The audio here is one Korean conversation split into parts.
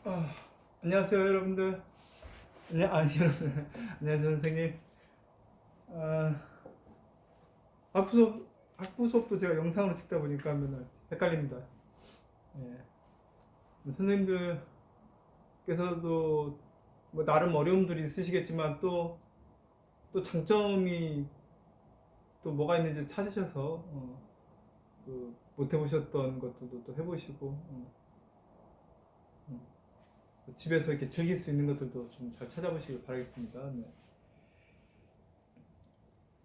아, 안녕하세요 여러분들. 여러분. 안녕하세요 선생님. 아, 학부 수업도 제가 영상으로 찍다 보니까 하면은 헷갈립니다. 예. 선생님들께서도 뭐 나름 어려움들이 있으시겠지만 또 장점이 또 뭐가 있는지 찾으셔서 못 해보셨던 것들도 또 해보시고 집에서 이렇게 즐길 수 있는 것들도 좀 잘 찾아보시길 바라겠습니다. 네.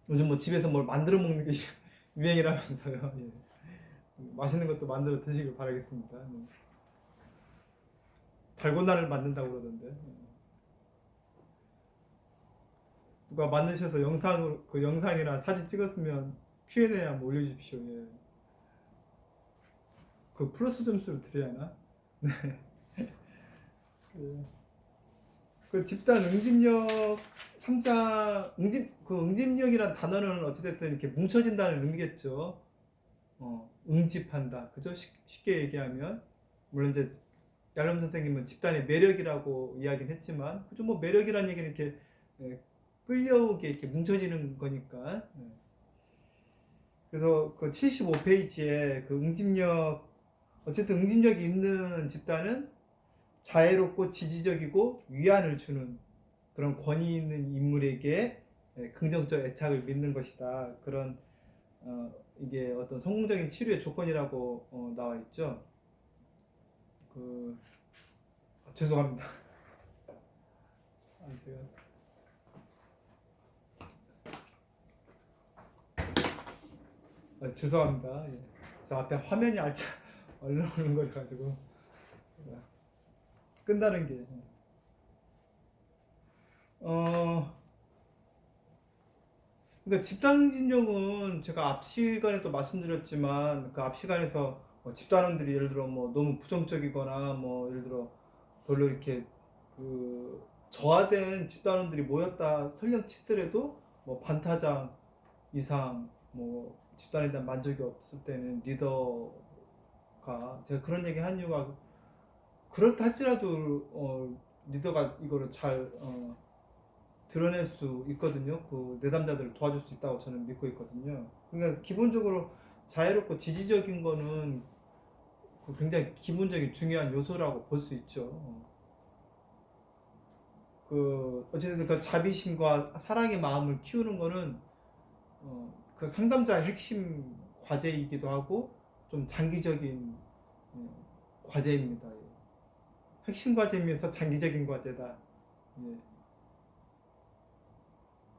요즘 뭐 집에서 뭘 만들어 먹는 게 유행이라면서요. 예. 맛있는 것도 만들어 드시길 바라겠습니다. 네. 달고나를 만든다고 그러던데. 누가 만드셔서 영상으로 그 영상이나 사진 찍었으면 Q&A 한번 올려주십시오. 예. 그 플러스 점수를 드려야 하나? 그, 그 집단 응집력 3장 응집력이란 단어는 어찌됐든 이렇게 뭉쳐진다는 의미겠죠. 응집한다. 그죠? 쉽게 얘기하면 물론 이제 얄름 선생님은 집단의 매력이라고 이야기는 했지만 그죠? 뭐 매력이라는 얘기는 이렇게 예, 끌려오게 이렇게 뭉쳐지는 거니까. 예. 그래서 그 75페이지에 그 응집력 어쨌든 응집력이 있는 집단은 자애롭고 지지적이고 위안을 주는 그런 권위 있는 인물에게 예, 긍정적 애착을 믿는 것이다. 그런 이게 어떤 성공적인 치료의 조건이라고 나와 있죠. 그 죄송합니다. 제가 죄송합니다. 예. 저 앞에 화면이 얼른 거려가지고 끝나는 게 그러니까 집단 진영은 제가 앞 시간에 또 말씀드렸지만 그 앞 시간에서 집단원들이 예를 들어 뭐 너무 부정적이거나 뭐 예를 들어 별로 이렇게 그 저하된 집단원들이 모였다 설령 치더라도 뭐 반타작 이상 뭐 집단에 대한 만족이 없을 때는 리더가 제가 그런 얘기 한 이유가 그렇다 할지라도 리더가 이거를 잘 드러낼 수 있거든요. 그 내담자들을 도와줄 수 있다고 저는 믿고 있거든요. 그러니까 기본적으로 자유롭고 지지적인 거는 그 굉장히 기본적인 중요한 요소라고 볼 수 있죠. 그 어쨌든 그 자비심과 사랑의 마음을 키우는 거는 그 상담자의 핵심 과제이기도 하고 좀 장기적인 과제입니다. 예. 핵심 과제면서 장기적인 과제다. 예.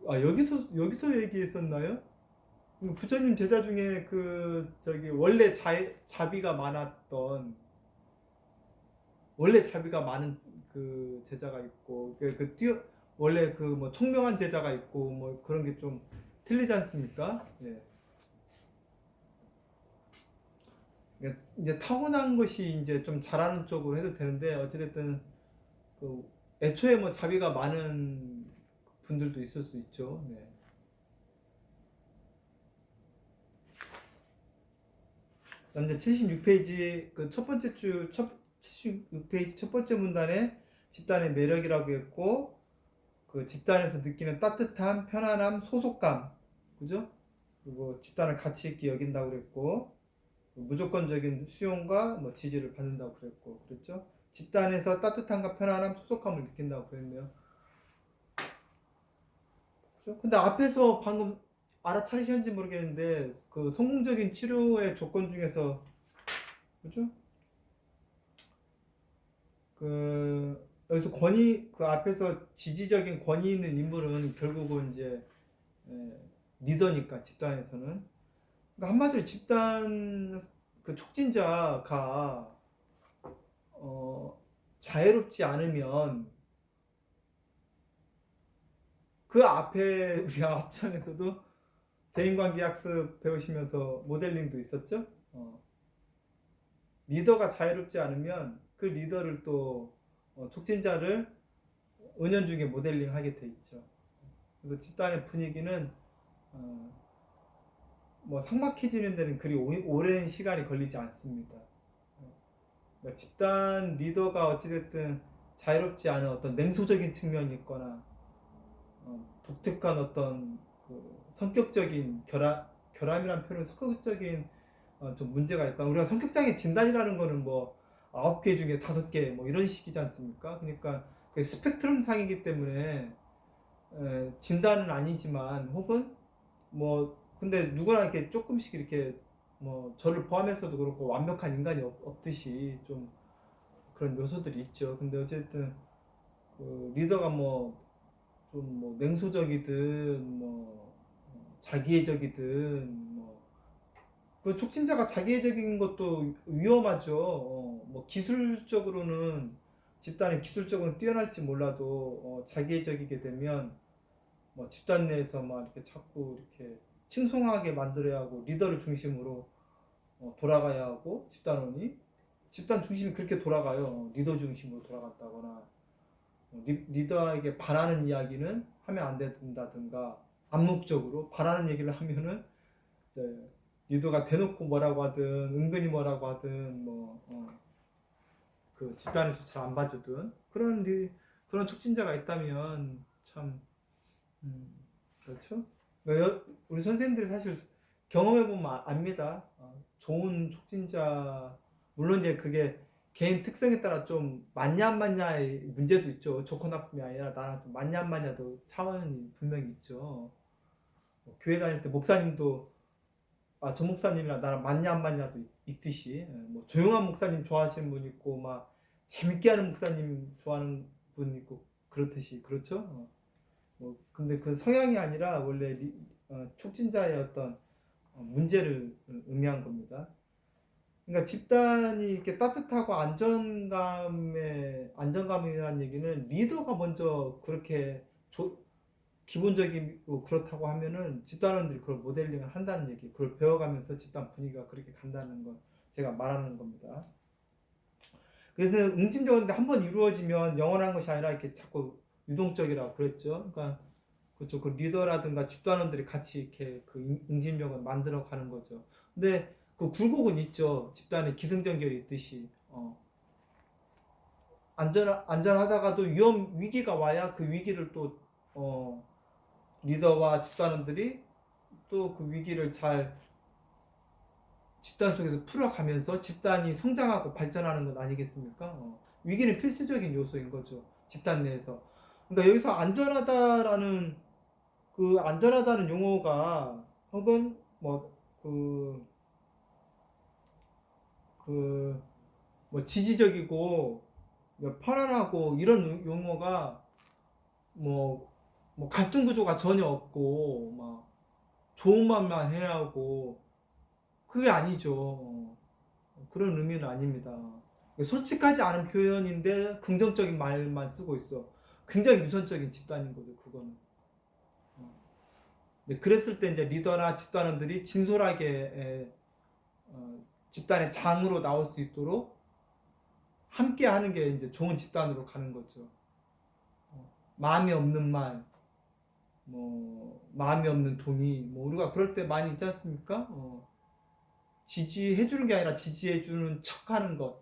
아 여기서 얘기했었나요? 부처님 제자 중에 그 저기 원래 자비가 많은 그 제자가 있고 원래 그 뭐 총명한 제자가 있고 뭐 그런 게 좀 틀리지 않습니까? 예. 그러니까 이제 타고난 것이 이제 좀 잘하는 쪽으로 해도 되는데 어찌됐든 그 애초에 뭐 자비가 많은 분들도 있을 수 있죠. 네. 그다음 이제 76페이지 그 첫 번째 76페이지 첫 번째 문단에 집단의 매력이라고 했고 그 집단에서 느끼는 따뜻함, 편안함, 소속감, 그죠? 그리고 집단을 가치 있게 여긴다고 그랬고 무조건적인 수용과 뭐 지지를 받는다고 그랬죠? 집단에서 따뜻함과 편안함, 소속감을 느낀다고 그랬네요. 그죠? 근데 앞에서 방금 알아차리셨는지 모르겠는데 그 성공적인 치료의 조건 중에서 그죠? 그 여기서 그 앞에서 지지적인 권위 있는 인물은 결국은 이제 리더니까 집단에서는 그러니까 한마디로 집단 그 촉진자가 자유롭지 않으면 그 앞에 우리 앞전에서도 대인관계 학습 배우시면서 모델링도 있었죠. 리더가 자유롭지 않으면 그 리더를 또 촉진자를 은연중에 모델링 하게 돼 있죠. 그래서 집단의 분위기는 뭐 삭막해지는 데는 그리 오랜 시간이 걸리지 않습니다. 그러니까 집단 리더가 어찌됐든 자유롭지 않은 어떤 냉소적인 측면이 있거나 독특한 어떤 그 성격적인 결함이란 표현은 성격적인 좀 문제가 있거나 우리가 성격장애 진단이라는 거는 뭐 9개 중에 5개 뭐 이런 식이지 않습니까? 그러니까 그 스펙트럼 상이기 때문에 진단은 아니지만 혹은 뭐 근데 누구나 이렇게 조금씩 이렇게 뭐 저를 포함해서도 그렇고 완벽한 인간이 없듯이 좀 그런 요소들이 있죠. 근데 어쨌든 그 리더가 뭐 좀 뭐 냉소적이든 뭐 자기애적이든 뭐 그 촉진자가 자기애적인 것도 위험하죠. 뭐 기술적으로는 집단이 기술적으로 뛰어날지 몰라도 자기애적이게 되면 뭐 집단 내에서 막 이렇게 자꾸 이렇게 칭송하게 만들어야 하고 리더를 중심으로 돌아가야 하고 집단 중심이 그렇게 돌아가요. 리더 중심으로 돌아갔다거나 리더에게 반하는 이야기는 하면 안 된다든가 암묵적으로 반하는 얘기를 하면은 이제 리더가 대놓고 뭐라고 하든 은근히 뭐라고 하든 그 집단에서 잘 안 봐주든 그런 촉진자가 있다면 참 그렇죠. 그러니까 우리 선생님들이 사실 경험해 보면 압니다. 좋은 촉진자 물론 이제 그게 개인 특성에 따라 좀 맞냐 안 맞냐의 문제도 있죠. 좋고 나쁨이 아니라 나랑 좀 맞냐 안 맞냐도 차원이 분명히 있죠. 교회 다닐 때 목사님도 저 목사님이랑 나랑 맞냐 안 맞냐도 있듯이 뭐 조용한 목사님 좋아하시는 분 있고 막 재밌게 하는 목사님 좋아하는 분 있고 그렇듯이 그렇죠. 근데 그 성향이 아니라 원래 촉진자의 어떤 문제를 의미한 겁니다. 그러니까 집단이 이렇게 따뜻하고 안정감이라는 얘기는 리더가 먼저 그렇게 기본적이고 그렇다고 하면은 집단원들이 그걸 모델링을 한다는 얘기, 그걸 배워가면서 집단 분위기가 그렇게 간다는 건 제가 말하는 겁니다. 그래서 응집력인데 한번 이루어지면 영원한 것이 아니라 이렇게 자꾸 유동적이라고 그랬죠. 그러니까 그렇죠. 그 리더라든가 집단원들이 같이 이렇게 그 응집력을 만들어 가는 거죠. 근데 그 굴곡은 있죠. 집단에 기승전결이 있듯이. 안전하다가도 위기가 와야 그 위기를 또, 리더와 집단원들이 또 그 위기를 잘 집단 속에서 풀어가면서 집단이 성장하고 발전하는 것 아니겠습니까? 위기는 필수적인 요소인 거죠. 집단 내에서. 그러니까 여기서 안전하다는 용어가 혹은 그, 뭐 지지적이고 편안하고 이런 용어가 뭐, 뭐 갈등 구조가 전혀 없고 막 좋은 말만 해야 하고 그게 아니죠. 그런 의미는 아닙니다. 솔직하지 않은 표현인데 긍정적인 말만 쓰고 있어. 굉장히 유선적인 집단인 거죠, 그거는. 그랬을 때 이제 리더나 집단원들이 진솔하게 집단의 장으로 나올 수 있도록 함께 하는 게 이제 좋은 집단으로 가는 거죠. 마음이 없는 말, 마음이 없는 동의, 우리가 그럴 때 많이 있지 않습니까? 지지해주는 게 아니라 지지해주는 척하는 것,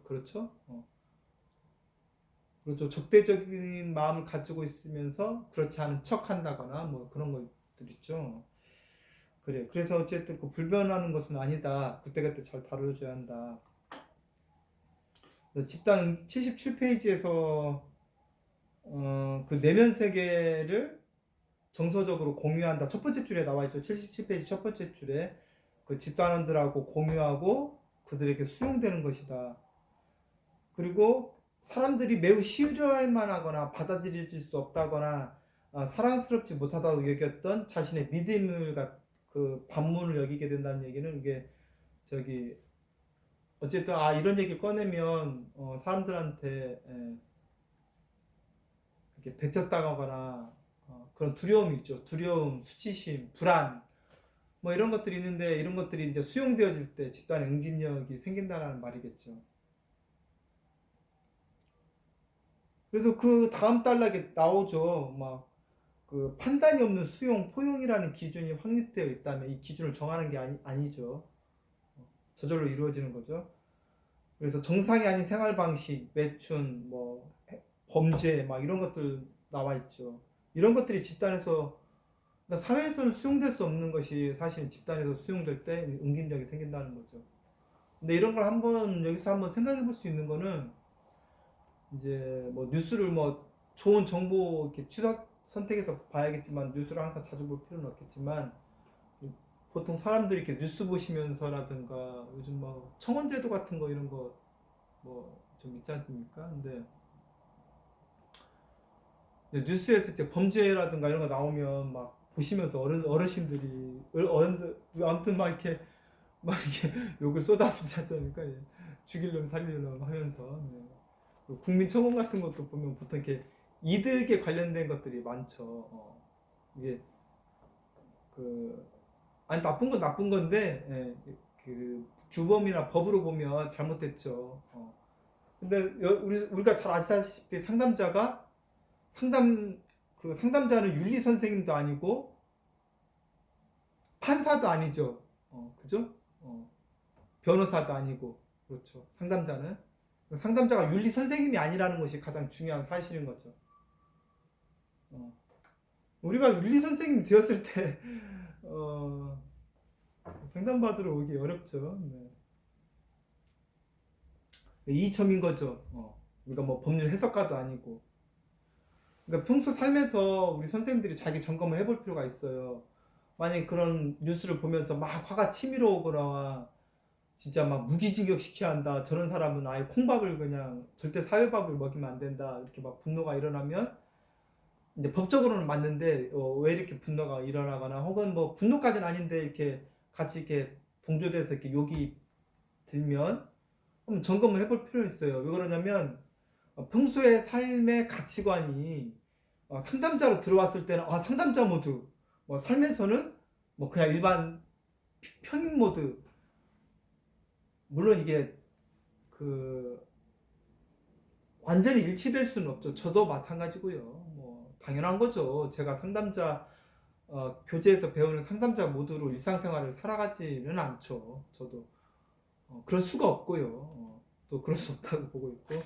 그렇죠? 그렇죠. 적대적인 마음을 가지고 있으면서 그렇지 않은 척한다거나 뭐 그런 것들 있죠. 그래. 그래서 어쨌든 그 불변하는 것은 아니다. 그때그때 잘 다뤄줘야 한다. 집단 77페이지에서 그 내면 세계를 정서적으로 공유한다. 첫 번째 줄에 나와 있죠. 77페이지 첫 번째 줄에 그 집단원들하고 공유하고 그들에게 수용되는 것이다. 그리고 사람들이 매우 싫어할 만하거나 받아들여질 수 없다거나 사랑스럽지 못하다고 여겼던 자신의 믿음을 그 반문을 여기게 된다는 얘기는 이게 저기 어쨌든 이런 얘기 꺼내면 사람들한테 이렇게 배척당하거나 그런 두려움이 있죠. 두려움, 수치심, 불안 뭐 이런 것들이 있는데 이런 것들이 이제 수용되어질 때 집단의 응집력이 생긴다는 말이겠죠. 그래서 그 다음 단락에 나오죠. 막 그 판단이 없는 수용, 포용이라는 기준이 확립되어 있다면 이 기준을 정하는 게 아니죠. 저절로 이루어지는 거죠. 그래서 정상이 아닌 생활 방식, 매춘, 뭐 범죄 막 이런 것들 나와 있죠. 이런 것들이 집단에서 그러니까 사회에서는 수용될 수 없는 것이 사실 집단에서 수용될 때 응집력이 생긴다는 거죠. 근데 이런 걸 한번 여기서 한번 생각해 볼 수 있는 거는 이제 뭐 뉴스를 뭐 좋은 정보 이렇게 취사 선택해서 봐야겠지만 뉴스를 항상 자주 볼 필요는 없겠지만 보통 사람들이 이렇게 뉴스 보시면서라든가 요즘 뭐 청원제도 같은 거 이런 거 뭐 좀 있지 않습니까? 근데 뉴스에서 이제 범죄라든가 이런 거 나오면 막 보시면서 어르신들이 어른들 아무튼 막 이렇게 욕을 쏟아부지 않습니까? 예. 죽이려면 살리려면 하면서 네. 국민청원 같은 것도 보면 보통 이렇게 이득에 관련된 것들이 많죠. 이게 그 아니 나쁜 건 나쁜 건데 그 규범이나 법으로 보면 잘못됐죠. 근데 우리가 잘 아시다시피 상담자는 윤리 선생님도 아니고 판사도 아니죠. 그죠? 변호사도 아니고 그렇죠. 상담자가 윤리 선생님이 아니라는 것이 가장 중요한 사실인 거죠. 우리가 윤리 선생님이 되었을 때 상담받으러 오기 어렵죠. 네. 이 점인 거죠. 우리가 뭐 법률 해석가도 아니고. 그러니까 평소 삶에서 우리 선생님들이 자기 점검을 해볼 필요가 있어요. 만약에 그런 뉴스를 보면서 막 화가 치밀어 오거나 진짜 막 무기징역 시켜야 한다. 저런 사람은 아예 콩밥을 그냥 절대 사회밥을 먹이면 안 된다. 이렇게 막 분노가 일어나면 이제 법적으로는 맞는데 왜 이렇게 분노가 일어나거나 혹은 뭐 분노까지는 아닌데 이렇게 같이 이렇게 동조돼서 이렇게 욕이 들면 한번 점검을 해볼 필요 있어요. 왜 그러냐면 평소의 삶의 가치관이 상담자로 들어왔을 때는 상담자 모드, 뭐 삶에서는 뭐 그냥 일반 평인 모드. 물론 이게 그 완전히 일치될 수는 없죠. 저도 마찬가지고요. 뭐 당연한 거죠. 제가 상담자 교재에서 배우는 상담자 모드로 일상생활을 살아가지는 않죠. 저도 그럴 수가 없고요. 또 그럴 수 없다고 보고 있고.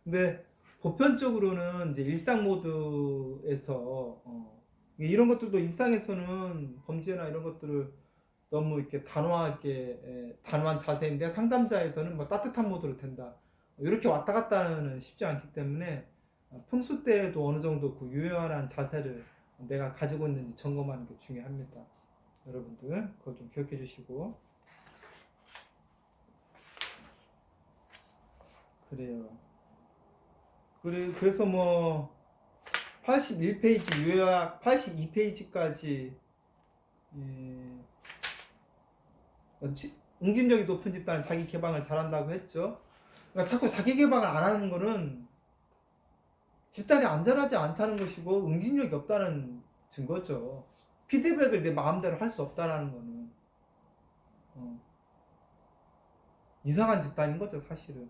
근데 보편적으로는 이제 일상 모드에서 이런 것들도 일상에서는 범죄나 이런 것들을 너무 이렇게 단호한 자세인데 상담자에서는 뭐 따뜻한 모드로 된다. 이렇게 왔다 갔다 하는 쉽지 않기 때문에 평소 때에도 어느 정도 그 유연한 자세를 내가 가지고 있는지 점검하는 게 중요합니다. 여러분들 그거 좀 기억해 주시고. 그래요. 그래서 뭐 81페이지 요약 82페이지까지 응집력이 높은 집단은 자기 개방을 잘한다고 했죠. 그러니까 자꾸 자기 개방을 안 하는 거는 집단이 안전하지 않다는 것이고 응집력이 없다는 증거죠. 피드백을 내 마음대로 할 수 없다는 거는 이상한 집단인 거죠, 사실은.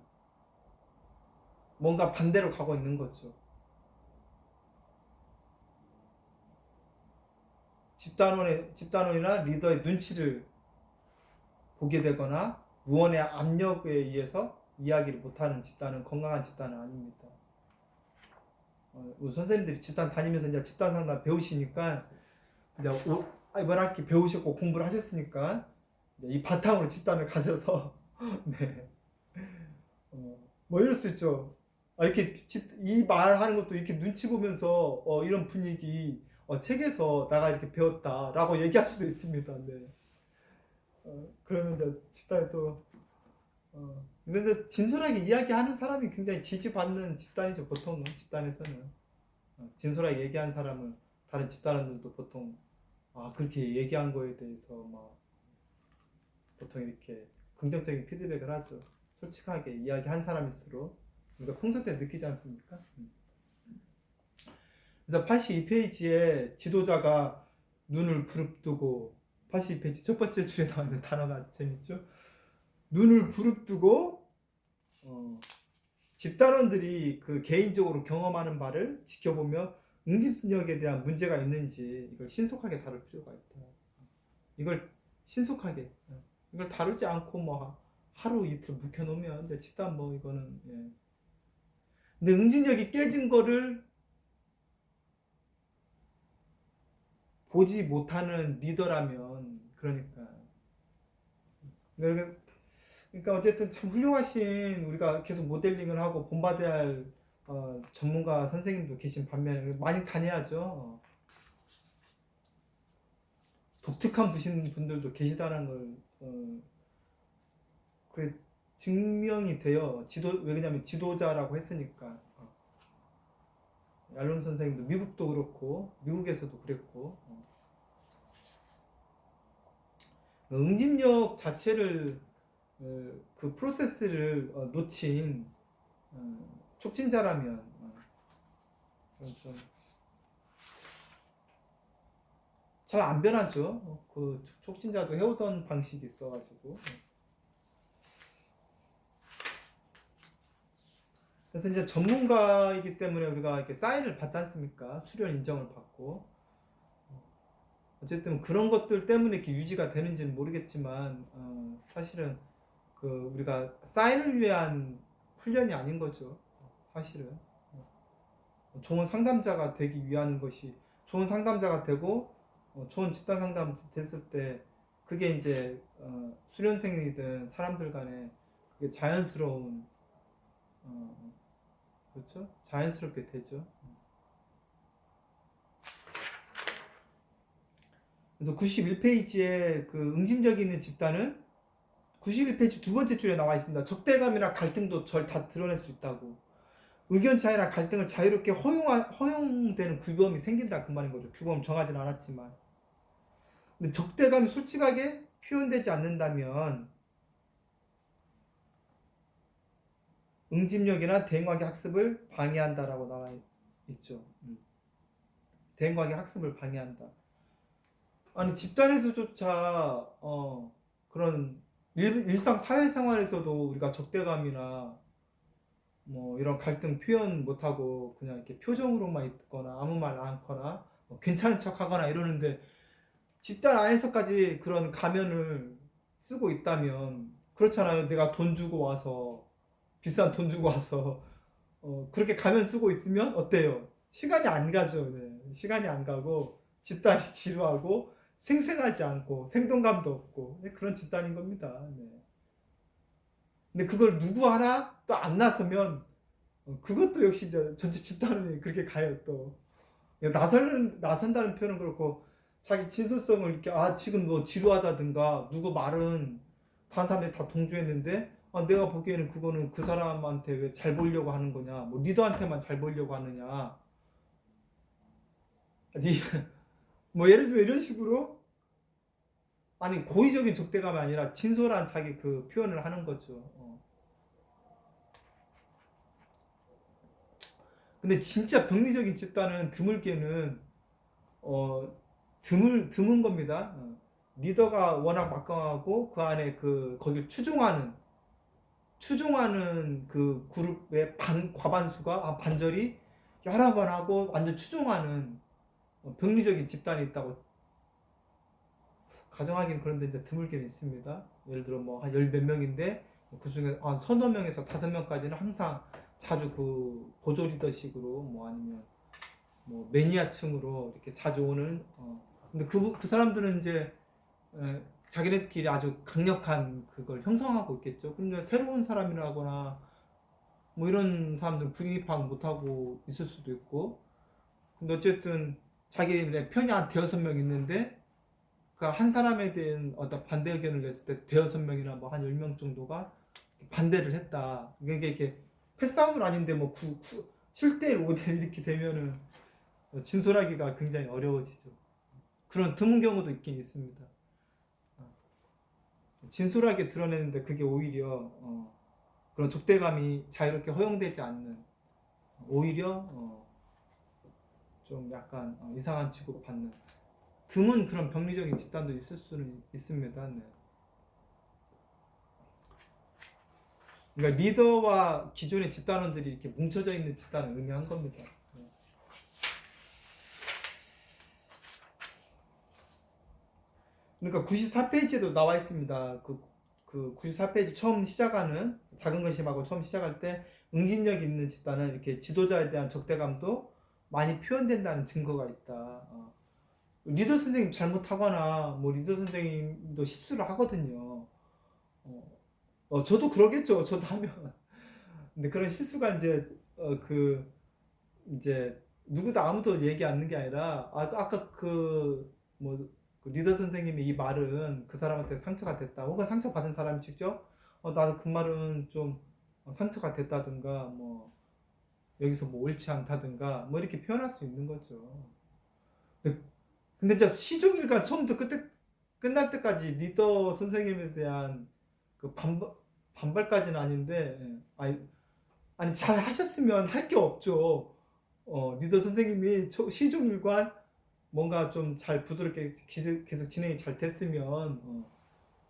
뭔가 반대로 가고 있는 거죠. 집단원이나 리더의 눈치를 보게 되거나 무언의 압력에 의해서 이야기를 못하는 집단은 건강한 집단은 아닙니다. 우리 선생님들이 집단 다니면서 이제 집단 상담 배우시니까 이제 이번 학기 배우셨고 공부를 하셨으니까 이 바탕으로 집단을 가셔서 네. 뭐 이럴 수 있죠. 이렇게 이 말하는 것도 이렇게 눈치 보면서 이런 분위기 책에서 나가 이렇게 배웠다라고 얘기할 수도 있습니다. 네. 그러면 이제 집단에 또 근데 진솔하게 이야기하는 사람이 굉장히 지지받는 집단이죠. 보통은 집단에서는 진솔하게 얘기한 사람은 다른 집단원들도 보통 그렇게 얘기한 거에 대해서 막 보통 이렇게 긍정적인 피드백을 하죠. 솔직하게 이야기한 사람일수록 우리가 평소 때 느끼지 않습니까? 그래서 82페이지에 지도자가 눈을 부릅뜨고 82페이지 첫 번째 줄에 나와 있는 단어가 재밌죠? 눈을 부릅뜨고 집단원들이 그 개인적으로 경험하는 바를 지켜보며 응집력에 대한 문제가 있는지 이걸 신속하게 다룰 필요가 있다. 이걸 신속하게 이걸 다루지 않고 뭐 하루 이틀 묵혀놓으면 이제 집단 뭐 이거는 예. 근데 응집력이 깨진 거를 보지 못하는 리더라면 그러니까 어쨌든 참 훌륭하신 우리가 계속 모델링을 하고 본받아야 할 전문가 선생님도 계신 반면에 많이 다녀야죠. 독특한 분들도 계시다는 걸 그 증명이 돼요. 왜 그러냐면 지도자라고 했으니까. 얄론 선생님도 미국도 그렇고 미국에서도 그랬고 응집력 자체를 그 프로세스를 놓친 촉진자라면 좀 잘 안 변하죠. 그 촉진자도 해오던 방식이 있어가지고 그래서 이제 전문가이기 때문에 우리가 이렇게 사인을 받지 않습니까? 수련 인정을 받고 어쨌든 그런 것들 때문에 이렇게 유지가 되는지는 모르겠지만 사실은 그 우리가 사인을 위한 훈련이 아닌 거죠. 사실은 좋은 상담자가 되기 위한 것이 좋은 상담자가 되고 좋은 집단 상담 됐을 때 그게 이제 수련생이든 사람들 간에 그게 자연스러운 그렇죠? 자연스럽게 되죠. 그래서 91페이지에 그 응집력이 있는 집단은 91페이지 두 번째 줄에 나와 있습니다. 적대감이나 갈등도 절 다 드러낼 수 있다고. 의견 차이나 갈등을 자유롭게 허용되는 규범이 생긴다 그 말인 거죠. 규범 정하진 않았지만. 근데 적대감이 솔직하게 표현되지 않는다면 응집력이나 대응관계 학습을 방해한다라고 나와 있죠. 대응관계 학습을 방해한다. 아니 집단에서조차 그런 일상 사회생활에서도 우리가 적대감이나 뭐 이런 갈등 표현 못하고 그냥 이렇게 표정으로만 있거나 아무 말 않거나 뭐 괜찮은 척하거나 이러는데 집단 안에서까지 그런 가면을 쓰고 있다면 그렇잖아요. 내가 돈 주고 와서 비싼 돈 주고 와서 그렇게 가면 쓰고 있으면 어때요? 시간이 안 가죠. 네. 시간이 안 가고 집단이 지루하고 생생하지 않고 생동감도 없고 네, 그런 집단인 겁니다. 네. 근데 그걸 누구 하나 또 안 나서면 그것도 역시 이제 전체 집단이 그렇게 가요 또. 나선다는 표현은 그렇고 자기 진솔성을 이렇게 지금 뭐 지루하다든가 누구 말은 다른 사람들이 다 동조했는데 내가 보기에는 그거는 그 사람한테 왜 잘 보이려고 하는 거냐 뭐 리더한테만 잘 보이려고 하느냐 리, 뭐 예를 들면 이런 식으로 아니 고의적인 적대감이 아니라 진솔한 자기 그 표현을 하는 거죠. 근데 진짜 병리적인 집단은 드물게는 드문 겁니다. 리더가 워낙 막강하고 그 안에 거길 추종하는 그 그룹의 과반수가 반절이 여러 번 하고 완전 추종하는 병리적인 집단이 있다고 가정하기는 그런데 이제 드물게는 있습니다. 예를 들어 뭐 한 열 몇 명인데 그 중에 한 서너 명에서 5명까지는 항상 자주 그 보조 리더식으로 뭐 아니면 뭐 매니아층으로 이렇게 자주 오는 근데 그 사람들은 이제 자기네끼리 아주 강력한 그걸 형성하고 있겠죠. 근데 새로운 사람이라거나 뭐 이런 사람들은 분위기 파악 못하고 있을 수도 있고 근데 어쨌든 자기네 편이 한 대여섯 명 있는데 그 한 사람에 대한 어떤 반대 의견을 냈을 때 대여섯 명이나 뭐 한 10명 정도가 반대를 했다. 이게 이렇게 패싸움은 아닌데 뭐 7대1, 5대1 이렇게 되면은 진솔하기가 굉장히 어려워지죠. 그런 드문 경우도 있긴 있습니다. 진솔하게 드러내는데 그게 오히려 그런 적대감이 자유롭게 허용되지 않는 오히려 좀 약간 이상한 취급받는 드문 그런 병리적인 집단도 있을 수는 있습니다. 네. 그러니까 리더와 기존의 집단원들이 이렇게 뭉쳐져 있는 집단을 의미한 겁니다. 그러니까 94페이지에도 나와 있습니다. 그 94페이지 처음 시작하는 작은 근심하고 처음 시작할 때 응집력 있는 집단은 이렇게 지도자에 대한 적대감도 많이 표현된다는 증거가 있다. 리더 선생님 잘못하거나 뭐 리더 선생님도 실수를 하거든요. 저도 그러겠죠. 저도 하면. 근데 그런 실수가 이제 이제 누구도 아무도 얘기 않는 게 아니라 아까 뭐 그 리더 선생님의 이 말은 그 사람한테 상처가 됐다. 혹은 상처받은 사람이 직접 나도 그 말은 좀 상처가 됐다든가 뭐 여기서 뭐 옳지 않다든가 뭐 이렇게 표현할 수 있는 거죠. 근데, 근데 진짜 시종일관 처음부터 끝에 끝날 때까지 리더 선생님에 대한 그 반발까지는 아닌데 아니 잘 하셨으면 할 게 없죠. 리더 선생님이 시종일관 뭔가 좀 잘 부드럽게 계속 진행이 잘 됐으면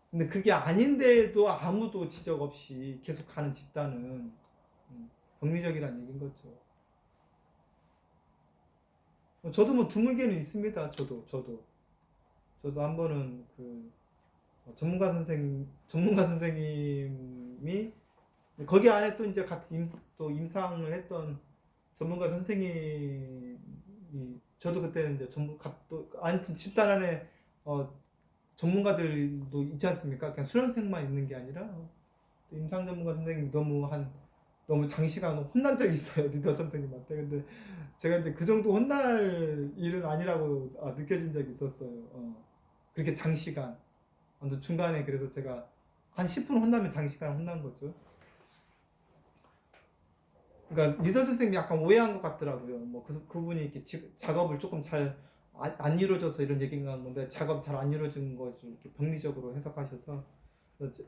근데 그게 아닌데도 아무도 지적 없이 계속 가는 집단은 병리적이라는 얘기인 거죠. 저도 뭐 드물게는 있습니다. 저도 한 번은 그 전문가 선생님이 거기 안에 또 이제 같은 또 임상을 했던 전문가 선생님이 저도 그때는 이제 또 아무튼 집단 안에 전문가들도 있지 않습니까? 그냥 수련생만 있는 게 아니라 임상 전문가 선생님이 너무 장시간 혼난 적이 있어요. 리더 선생님한테. 근데 제가 이제 그 정도 혼날 일은 아니라고 느껴진 적이 있었어요. 그렇게 장시간. 중간에 그래서 제가 한 10분 혼나면 장시간 혼난 거죠. 그러니까 리더 선생님이 약간 오해한 것 같더라고요. 뭐 그분이 이렇게 작업을 조금 잘 안 이루어져서 이런 얘기가 한 건데 작업 잘 안 이루어진 것을 이렇게 병리적으로 해석하셔서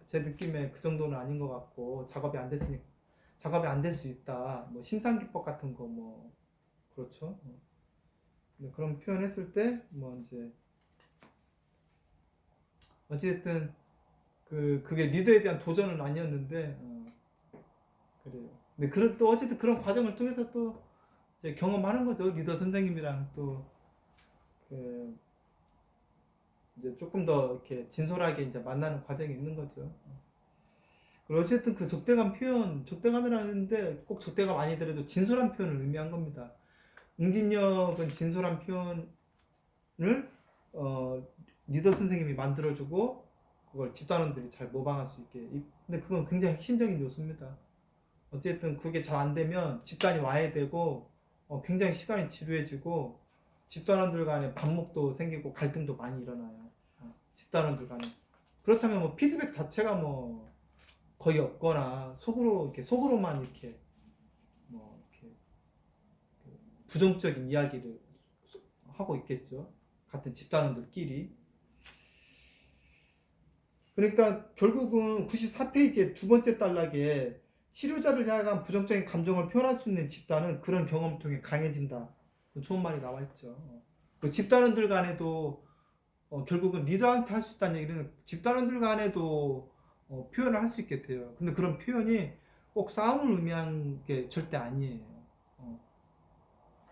제 느낌에 그 정도는 아닌 것 같고 작업이 안 될 수 있다. 뭐 심상기법 같은 거 뭐 그렇죠. 그런 표현했을 때 뭐 이제 어찌됐든 그게 리더에 대한 도전은 아니었는데 그래요. 근데 또 어쨌든 그런 과정을 통해서 또 이제 경험하는 거죠. 리더 선생님이랑 또 이제 조금 더 이렇게 진솔하게 이제 만나는 과정이 있는 거죠. 그리고 어쨌든 그 적대감이라는데 꼭 적대감 아니더라도 진솔한 표현을 의미한 겁니다. 응집력은 진솔한 표현을 리더 선생님이 만들어주고 그걸 집단원들이 잘 모방할 수 있게. 근데 그건 굉장히 핵심적인 요소입니다. 어쨌든 그게 잘 안 되면 집단이 와해되고 굉장히 시간이 지루해지고 집단원들 간에 반목도 생기고 갈등도 많이 일어나요. 집단원들 간에. 그렇다면 뭐 피드백 자체가 뭐 거의 없거나 속으로만 이렇게 뭐 이렇게 부정적인 이야기를 하고 있겠죠. 같은 집단원들끼리. 그러니까 결국은 94페이지의 두 번째 단락에 치료자를 향한 부정적인 감정을 표현할 수 있는 집단은 그런 경험을 통해 강해진다. 좋은 말이 나와 있죠. 그 집단원들 간에도 결국은 리더한테 할 수 있다는 얘기는 집단원들 간에도 표현을 할 수 있게 돼요. 근데 그런 표현이 꼭 싸움을 의미한 게 절대 아니에요.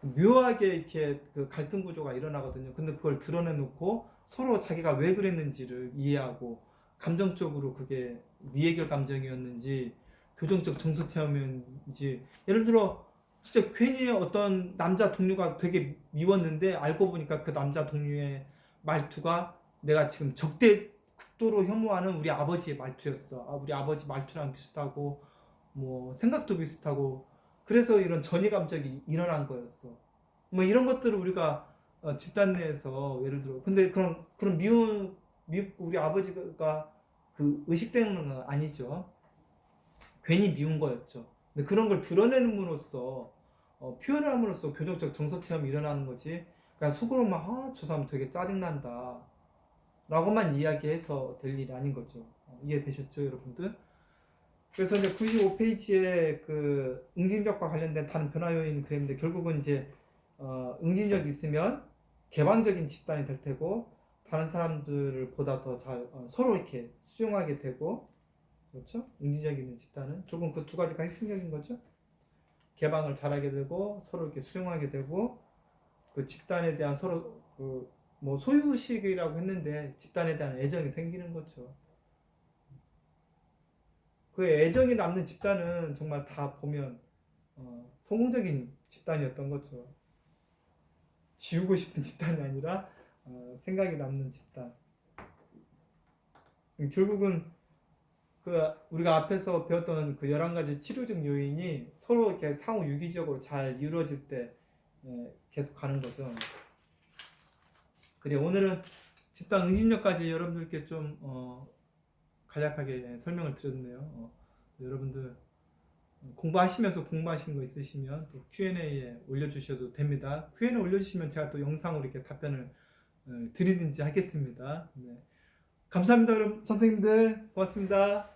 묘하게 이렇게 그 갈등 구조가 일어나거든요. 근데 그걸 드러내놓고 서로 자기가 왜 그랬는지를 이해하고 감정적으로 그게 미해결 감정이었는지 교정적 정서 체험이었는지 예를 들어 진짜 괜히 어떤 남자 동료가 되게 미웠는데 알고 보니까 그 남자 동료의 말투가 내가 지금 극도로 혐오하는 우리 아버지의 말투였어. 우리 아버지 말투랑 비슷하고 뭐 생각도 비슷하고 그래서 이런 전이 감정이 일어난 거였어. 뭐 이런 것들을 우리가 집단 내에서 예를 들어 근데 그런 미운 우리 아버지가 그 의식되는 건 아니죠. 괜히 미운 거였죠. 근데 그런 걸 드러내는으로써 표현함으로써 교정적 정서 체험이 일어나는 거지. 그냥 속으로만 저 사람 되게 짜증난다 라고만 이야기해서 될 일이 아닌 거죠. 이해되셨죠, 여러분들? 그래서 이제 95페이지에 그 응집력과 관련된 다른 변화 요인 그랬는데 결국은 이제 응집력이 있으면 개방적인 집단이 될 테고 다른 사람들을 보다 더 잘 서로 이렇게 수용하게 되고 그렇죠? 응집력 있는 집단은 조금 그 두 가지가 핵심적인 거죠. 개방을 잘하게 되고 서로 이렇게 수용하게 되고 그 집단에 대한 서로 그 뭐 소유식이라고 했는데 집단에 대한 애정이 생기는 거죠. 그 애정이 남는 집단은 정말 다 보면 성공적인 집단이었던 거죠. 지우고 싶은 집단이 아니라 생각이 남는 집단. 결국은 그 우리가 앞에서 배웠던 그 11가지 치료적 요인이 서로 이렇게 상호 유기적으로 잘 이루어질 때 계속 가는 거죠. 그래, 오늘은 집단 응집력까지 여러분들께 좀 간략하게 설명을 드렸네요. 여러분들 공부하시면서 궁금하신 거 있으시면 또 Q&A에 올려주셔도 됩니다. Q&A 올려주시면 제가 또 영상으로 이렇게 답변을 드리든지 하겠습니다. 네. 감사합니다, 여러분, 선생님들. 고맙습니다.